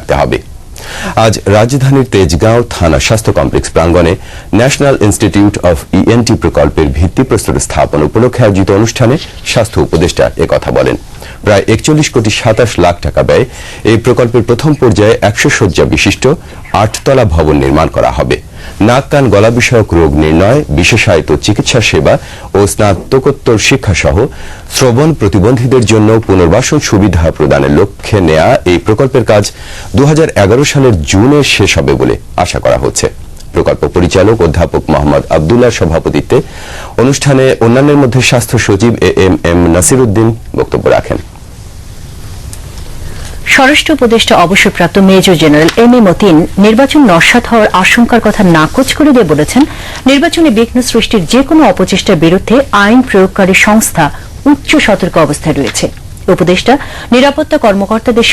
রাখতে হবে। আজ রাজধানীর তেজগাঁও থানা স্বাস্থ্য কমপ্লেক্স প্রাঙ্গণে ন্যাশনাল ইনস্টিটিউট অফ ইএনটি প্রকল্পের ভিত্তিপ্রস্তর স্থাপন উপলক্ষে আয়োজিত অনুষ্ঠানে স্বাস্থ্য উপদেষ্টা একথা বলেন। প্রায় 41 কোটি 27 লাখ টাকা ব্যয়ে এই প্রকল্পের প্রথম পর্যায়ে 100 শয্যা বিশিষ্ট 8তলা ভবন নির্মাণ করা হবে। নাক কান গলা বিষয়ক রোগ নির্ণয়, বিশেষায়িত চিকিৎসা সেবা ও স্নাতকোত্তর শিক্ষা সহ শ্রবণ প্রতিবন্ধীদের জন্য পুনর্বাসন সুবিধা প্রদানের লক্ষ্যে নেয়া এই প্রকল্পের কাজ 2011 সালের জুনে শেষ হবে বলে আশা করা হচ্ছে। প্রকল্প পরিচালক অধ্যাপক মোহাম্মদ আব্দুল্লাহর সভাপতিত্বে অনুষ্ঠানে অন্যান্যের মধ্যে স্বাস্থ্য সচিব এএমএম নাসির উদ্দিন বক্তব্য রাখেন। স্বরাষ্ট্র উপদেষ্টা অবসরপ্রাপ্ত major general M A Matin নির্বাচন নস্যাৎ হওয়ার আশঙ্কার কথা নাকচ করে দিয়ে বলেছেন, নির্বাচনে বিঘ্ন সৃষ্টির যে কোনো অপচেষ্টার বিরুদ্ধে আইন প্রয়োগকারী সংস্থা উচ্চ সতর্ক অবস্থায় রয়েছে। উপদেষ্টা নিরাপত্তা কর্মকর্তাদের